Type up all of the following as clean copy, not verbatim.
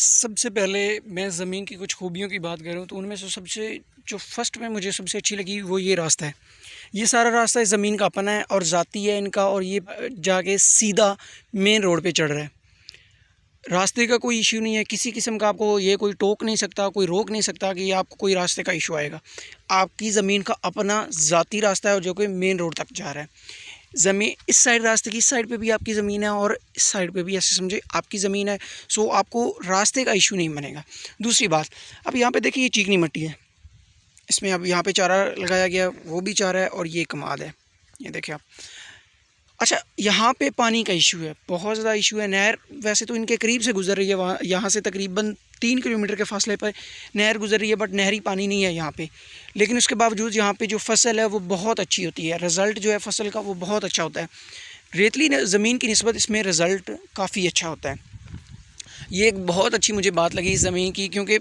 सबसे पहले मैं ज़मीन की कुछ खूबियों की बात करूँ तो उनमें से सबसे जो फ़र्स्ट में मुझे सबसे अच्छी लगी वो ये रास्ता है। ये सारा रास्ता इस ज़मीन का अपना है और ज़ाती है इनका, और ये जाके सीधा मेन रोड पे चढ़ रहा है। रास्ते का कोई इशू नहीं है, किसी किस्म का आपको ये कोई टोक नहीं सकता, कोई रोक नहीं सकता कि आपको कोई रास्ते का इशू आएगा। आपकी ज़मीन का अपना ज़ाती रास्ता है और जो कि मेन रोड तक जा रहा है। ज़मीन इस साइड, रास्ते की इस साइड पे भी आपकी ज़मीन है और इस साइड पे भी ऐसे समझे आपकी ज़मीन है। सो आपको रास्ते का इशू नहीं बनेगा। दूसरी बात, अब यहाँ पे देखिए ये चीकनी मिट्टी है, इसमें अब यहाँ पे चारा लगाया गया, वो भी चारा है और ये कमाद है, ये देखिए आप। अच्छा, यहाँ पे पानी का इशू है, बहुत ज़्यादा इशू है। नहर वैसे तो इनके करीब से गुजर रही है, वहाँ यहाँ से तकरीबन 3 किलोमीटर के फासले पर नहर गुजर रही है, बट नहरी पानी नहीं है यहाँ पे। लेकिन उसके बावजूद यहाँ पे जो फसल है वो बहुत अच्छी होती है, रिज़ल्ट जो है फसल का वो बहुत अच्छा होता है। रेतली ज़मीन की निस्बत इसमें रिज़ल्ट काफ़ी अच्छा होता है। ये एक बहुत अच्छी मुझे बात लगी इस ज़मीन की, क्योंकि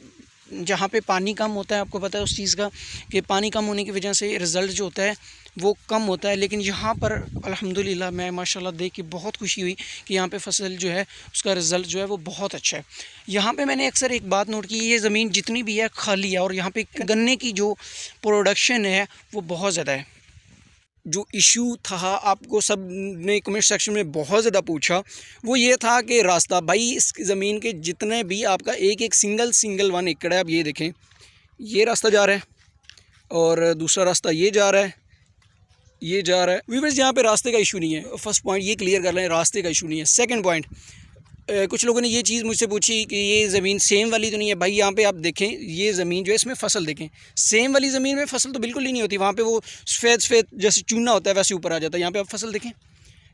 जहाँ पे पानी कम होता है, आपको पता है उस चीज़ का कि पानी कम होने की वजह से रिज़ल्ट जो होता है वो कम होता है। लेकिन यहाँ पर अल्हम्दुलिल्लाह मैं माशाल्लाह देख के बहुत खुशी हुई कि यहाँ पे फसल जो है उसका रिज़ल्ट जो है वो बहुत अच्छा है। यहाँ पे मैंने अक्सर एक बात नोट की, ये ज़मीन जितनी भी है खाली है और यहाँ पे गन्ने की जो प्रोडक्शन है वो बहुत ज़्यादा है। जो इशू था आपको सब ने कमेंट सेक्शन में बहुत ज़्यादा पूछा, वो ये था कि रास्ता, भाई इस ज़मीन के जितने भी आपका एक एक सिंगल 1 एकड़ है। आप ये देखें, ये रास्ता जा रहा है और दूसरा रास्ता ये जा रहा है, ये जा रहा है। व्यूअर्स, यहाँ पे रास्ते का इशू नहीं है। फर्स्ट पॉइंट ये क्लियर कर लें, रास्ते का इशू नहीं है। सेकंड पॉइंट, कुछ लोगों ने ये चीज़ मुझसे पूछी कि ये ज़मीन सेम वाली तो नहीं है। भाई यहाँ पे आप देखें, ये ज़मीन जो है इसमें फसल देखें, सेम वाली ज़मीन में फसल तो बिल्कुल ही नहीं होती। वहाँ पे वो सफ़ेद जैसे चूना होता है वैसे ऊपर आ जाता है। यहाँ पे आप फसल देखें,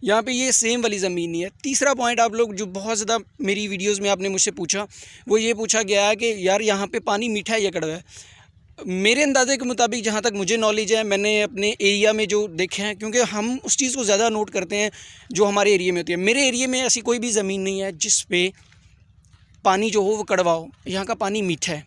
यहाँ पे ये सेम वाली ज़मीन नहीं है। तीसरा पॉइंट, आप लोग जो बहुत ज़्यादा मेरी वीडियोज़ में आपने मुझसे पूछा, वो ये पूछा गया है कि यार यहाँ पर पानी मीठा है या कड़वा है। मेरे अंदाज़े के मुताबिक जहाँ तक मुझे नॉलेज है, मैंने अपने एरिया में जो देखे हैं, क्योंकि हम उस चीज़ को ज़्यादा नोट करते हैं जो हमारे एरिया में होती है। मेरे एरिया में ऐसी कोई भी ज़मीन नहीं है जिस पे पानी जो हो वो कड़वा हो। यहाँ का पानी मीठा है,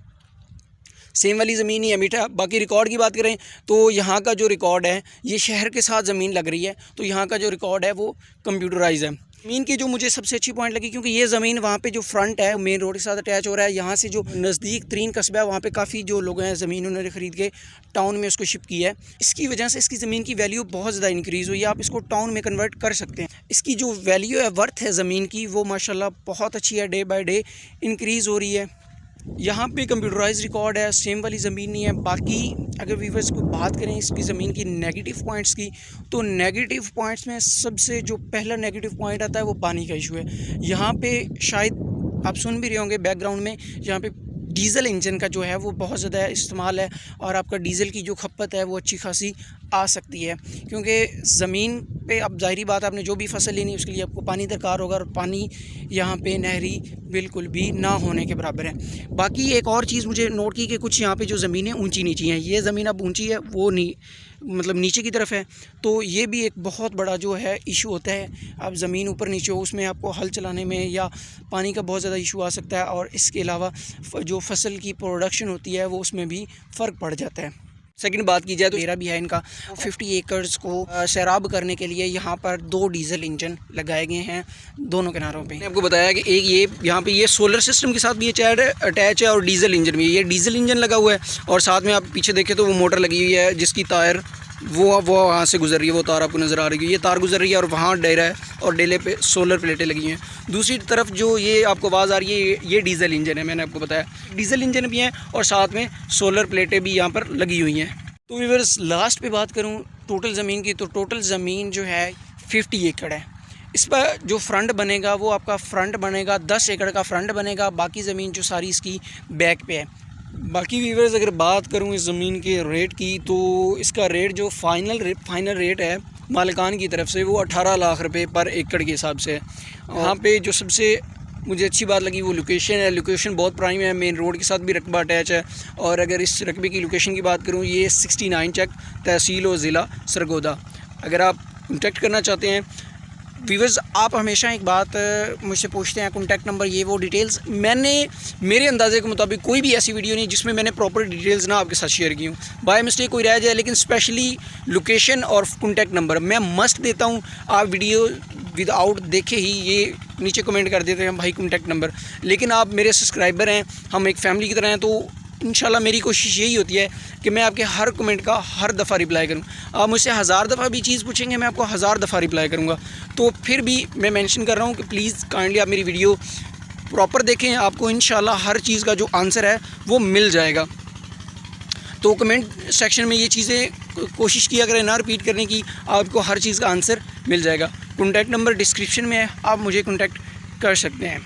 सेम वाली ज़मीन ही है मीठा। बाकी रिकॉर्ड की बात करें तो यहाँ का जो रिकॉर्ड है, ये शहर के साथ ज़मीन लग रही है, तो यहाँ का जो रिकॉर्ड है वो कंप्यूटराइज है। ज़मीन की जो मुझे सबसे अच्छी पॉइंट लगी, क्योंकि ये ज़मीन वहाँ पे जो फ्रंट है मेन रोड के साथ अटैच हो रहा है। यहाँ से जो नज़दीक तरीन कस्बा है वहाँ पे काफ़ी जो लोग हैं ज़मीन उन्होंने ख़रीद के टाउन में उसको शिफ्ट किया है। इसकी वजह से इसकी ज़मीन की वैल्यू बहुत ज़्यादा इंक्रीज़ हुई है। आप इसको टाउन में कन्वर्ट कर सकते हैं। इसकी जो वैल्यू है, वर्थ है ज़मीन की, वो माशाल्लाह बहुत अच्छी है, डे बाई डे इंक्रीज़ हो रही है। यहाँ पे कंप्यूटराइज रिकॉर्ड है, सेम वाली ज़मीन नहीं है। बाकी अगर व्यूअर्स को बात करें इसकी ज़मीन की नेगेटिव पॉइंट्स की, तो नेगेटिव पॉइंट्स में सबसे जो पहला नेगेटिव पॉइंट आता है वो पानी का इशू है। यहाँ पे शायद आप सुन भी रहे होंगे बैकग्राउंड में, यहाँ पे डीज़ल इंजन का जो है वो बहुत ज़्यादा इस्तेमाल है और आपका डीज़ल की जो खपत है वो अच्छी खासी आ सकती है, क्योंकि ज़मीन पे अब ज़ाहिरी बात, आपने जो भी फसल लेनी है उसके लिए आपको पानी दरकार होगा, और पानी यहाँ पे नहरी बिल्कुल भी ना होने के बराबर है। बाकी एक और चीज़ मुझे नोट की कि कुछ यहाँ पे जो ज़मीनें ऊंची नीची हैं, ये ज़मीन अब ऊंची है, वो नहीं मतलब नीचे की तरफ है, तो ये भी एक बहुत बड़ा जो है इशू होता है। अब ज़मीन ऊपर नीचे हो, उसमें आपको हल चलाने में या पानी का बहुत ज़्यादा इशू आ सकता है, और इसके अलावा जो फसल की प्रोडक्शन होती है वो उसमें भी फ़र्क पड़ जाता है। सेकंड बात की जाए तो मेरा भी है इनका 50 एकर्स को सैराब करने के लिए यहाँ पर 2 डीज़ल इंजन लगाए गए हैं दोनों किनारों पे। मैंने आपको बताया कि एक ये यहाँ पे ये सोलर सिस्टम के साथ भी ये अटैच है और डीज़ल इंजन भी, ये डीज़ल इंजन लगा हुआ है, और साथ में आप पीछे देखें तो वो मोटर लगी हुई है जिसकी तार वो वहाँ से गुजर रही है, वो तार आपको नज़र आ रही है, ये तार गुजर रही है और वहाँ डेरा है और डेले पे सोलर प्लेटें लगी हैं। दूसरी तरफ जो ये आपको आवाज़ आ रही है, ये डीज़ल इंजन है। मैंने आपको बताया डीज़ल इंजन भी हैं और साथ में सोलर प्लेटें भी यहाँ पर लगी हुई हैं। तो व्यूअर्स, लास्ट पे बात करूँ टोटल ज़मीन की, तो टोटल ज़मीन जो है 50 एकड़ है। इस पर जो फ्रंट बनेगा वो आपका फ्रंट बनेगा 10 एकड़ का फ्रंट बनेगा, बाकी ज़मीन जो सारी इसकी बैक पे है। बाकी व्यूअर्स, अगर बात करूं इस ज़मीन के रेट की, तो इसका रेट जो फाइनल रेट है मालिकान की तरफ से वो 18 लाख रुपए पर एकड़ के हिसाब से है। यहाँ पे जो सबसे मुझे अच्छी बात लगी वो लोकेशन है। लोकेशन बहुत प्राइम है, मेन रोड के साथ भी रकबा अटैच है। और अगर इस रकबे की लोकेशन की बात करूँ, ये 69 चक, तहसील और ज़िला सरगोदा। अगर आप कॉन्टैक्ट करना चाहते हैं व्यूअर्स, आप हमेशा एक बात मुझसे पूछते हैं कॉन्टैक्ट नंबर, ये वो डिटेल्स, मैंने मेरे अंदाजे के मुताबिक कोई भी ऐसी वीडियो नहीं जिसमें मैंने प्रॉपर डिटेल्स ना आपके साथ शेयर की हूँ। बाय मिस्टेक कोई रह जाए, लेकिन स्पेशली लोकेशन और कॉन्टैक्ट नंबर मैं मस्ट देता हूँ। आप वीडियो विदाउट देखे ही ये नीचे कमेंट कर देते हैं भाई कॉन्टैक्ट नंबर, लेकिन आप मेरे सब्सक्राइबर हैं, हम एक फैमिली की तरह हैं, तो इंशाल्लाह मेरी कोशिश यही होती है कि मैं आपके हर कमेंट का हर दफ़ा रिप्लाई करूं। आप मुझसे 1000 दफ़ा भी चीज़ पूछेंगे, मैं आपको 1000 दफ़ा रिप्लाई करूंगा। तो फिर भी मैं मेंशन कर रहा हूं कि प्लीज़ काइंडली आप मेरी वीडियो प्रॉपर देखें, आपको इंशाल्लाह हर चीज़ का जो आंसर है वो मिल जाएगा। तो कमेंट सेक्शन में ये चीज़ें कोशिश किया करें ना रिपीट करने की, आपको हर चीज़ का आंसर मिल जाएगा। कॉन्टैक्ट नंबर डिस्क्रिप्शन में है, आप मुझे कॉन्टैक्ट कर सकते हैं।